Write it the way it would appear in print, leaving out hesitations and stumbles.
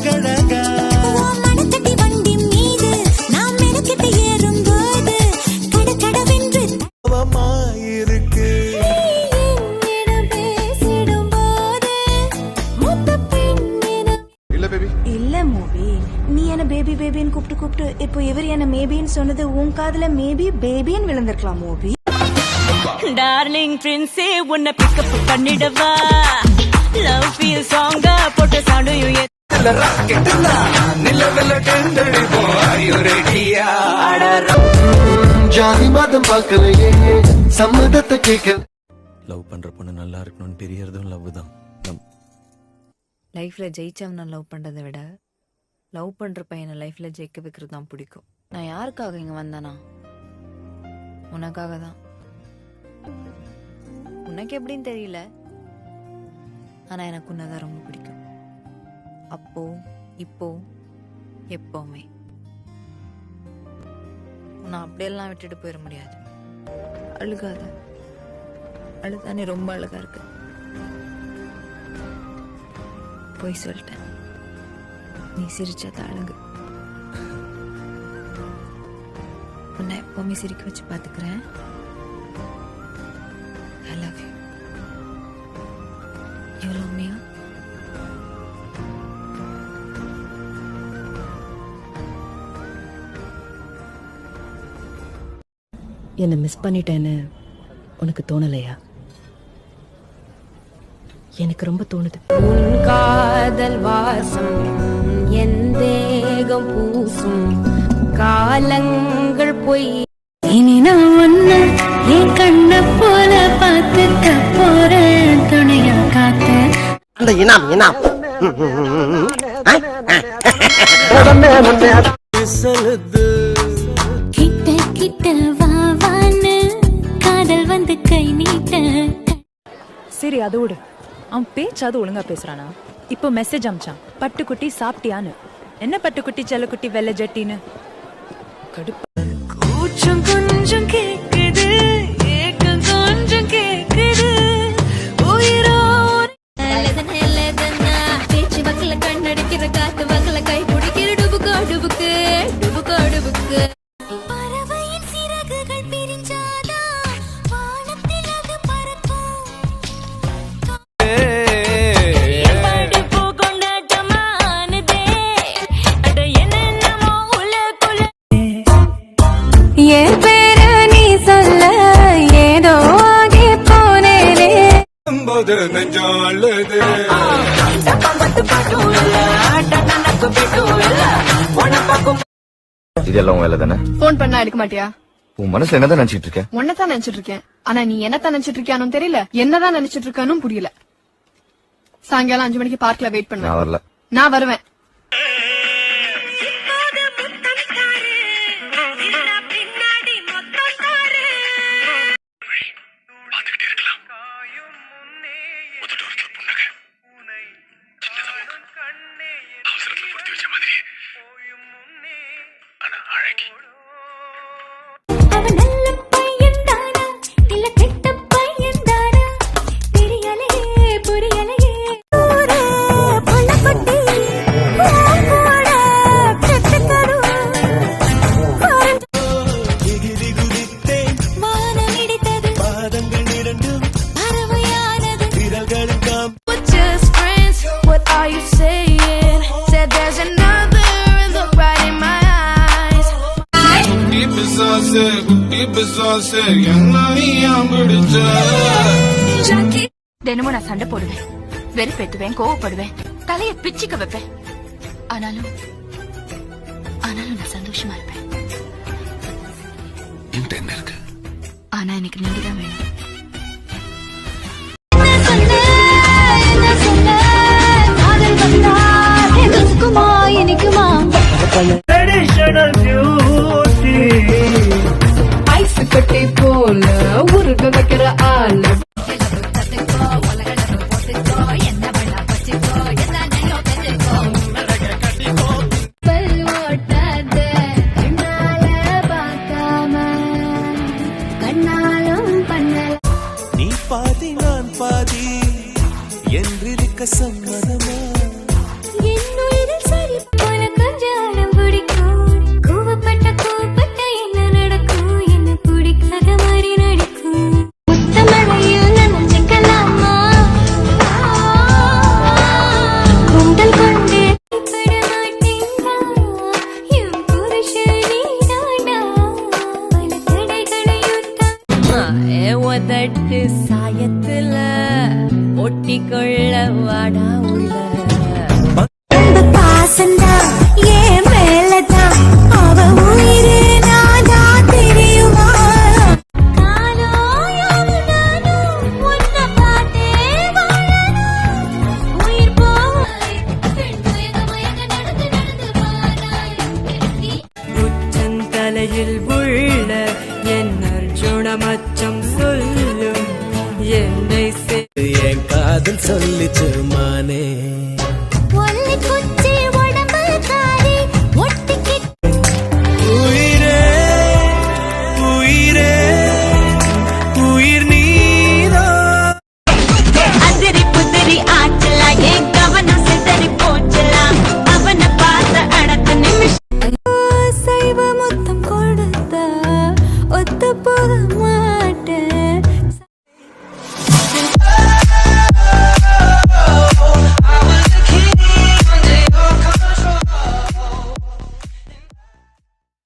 அழகழகா மனத்தட்டி வண்டி மீது நாம் மெனக்கிட்டு ஏறும்போது கடகடவென்று இருக்கு என்னிடம் பேசிடும்போது முத்த பெண்ணிடம் இல்ல பேபி இல்ல மூவி நீ என்ன பேபி பேபின்னு கூப்பிட்டு இப்போ இவர் என்ன மேபின்னு சொன்னது உன் காதுல மேபி பேபின்னு விழுந்திருக்கலாம் மூவி. டார்லிங் பிரின்ஸே உன்னை பிக்கப் பண்ணிடவா லவ் ஃபீல் சாங்கா போட்டு சாண்டுயும் ஜாதி மதம் பார்க்கலையே சம்மதத்தை கேட்க லவ் பண்ற பொண்ணு நல்லா இருக்கணும்னு தெரியறதும் லவ் தான். லைஃப்ல ஜெயிச்சவனை லவ் பண்றதை விட லவ் பண்ற பையனை லைஃப்ல ஜெயிக்க வைக்கிறது தான் பிடிக்கும். நான் யாருக்காக இங்க வந்தேனா? உனக்காக தான். உனக்கு எப்படின்னு தெரியல, ஆனா எனக்கு உன்னதான் ரொம்ப பிடிக்கும். அப்போ இப்போ எப்பவுமே உன்னை அப்படியெல்லாம் விட்டுட்டு போயிட முடியாது. அழுகாத, அழுதானே ரொம்ப அழகா இருக்கு. போய் சொல்லிட்டேன், நீ சிரிச்சத அழகு. உன்னை எப்பவுமே சிரிக்க வச்சு பாத்துக்கிறேன். I love you. You love me? என்னை மிஸ் பண்ணிட்டேன்னு உனக்கு தோணலையா? எனக்கு ரொம்ப தோணுது. உன் காதல் வாசம் என் தேகம் பூசும் காலங்கள் போய் இனி நான் ஒன்னு என் கண்ண போல பார்த்துக்க போறேன் துணையா காத்த அந்த இனாம் இனாம் கிட்ட கிட்ட வாவான்னு காதல் வந்து கை நீட்ட. சரி அது விடு, அவன் பேச்சாவது ஒழுங்கா பேசுறானா? இப்போ மெசேஜ் அமிச்சான், பட்டுக்குட்டி சாப்பிட்டியான்னு. என்ன பட்டுக்குட்டி செல்லக்குட்டி வெள்ளை ஜட்டின்னு கடுப்பு. கூச்சம் கொஞ்சம் கேக்குது, ஏக்கம் கொஞ்சம் கேக்குது, உயிரோ பேச்சு வக்கல கண்ணடிக்கிற காத்து வக்கல கை பிடிக்கிற டுபுக்கோ டுபுக்கு டுபுக்கோ டுபுக்கு. பறவையின் சிறகுகள் பிரிஞ்சாதா வானத்தில் அது பறக்கும். என் பேர நீ சொல்ல ஏதோ ஆகி போனேனே. இதெல்லாம் வேலை தானே? போன் பண்ணா எடுக்க மாட்டியா? உன் மனசுல என்னதான் நினைச்சிட்டு இருக்க? உன்னதான் நினைச்சிட்டு இருக்கேன். ஆனா நீ என்னத்தான் நினைச்சிட்டு இருக்கியானு தெரியல, என்னதான் நினைச்சிட்டு இருக்கானும் புரியல. சாயங்காலம் 5 மணிக்கு பார்க்ல வெயிட் பண்ண. நான் வரல. நான் வருவேன். அவன் நல்ல பையன் தானா இல்ல கெட்ட பையன் தானா தெரியலையே புரியலையே. ஊரே பொண்ணப்பட்டி கூட கெட்டுக்கரு வானம் இடித்தது பாதங்கள் இரண்டும் பறவையானது. We're just friends, what are you saying? Said there's another and look right in my eyes. தினமும் நான் சண்டை போடுவேன், வெறுப்பேத்துவேன், கோவப்படுவேன், தலைய பிச்சுக்க வைப்பேன். ஆனாலும் நான் சந்தோஷமா இருப்பேன். என்ன இருக்கு? ஆனா எனக்கு நீங்க தான் வேணும். என்ன சொல்ல காதல் வந்தா எதுக்குமா இனிக்குமா. ஐஸ் கட்டி போல உருக வைக்கிற ஆளு. பல் ஓட்டாத கண்ணால பார்க்காம கண்ணாலும் பண்ணல சொல்லிச்சு மானே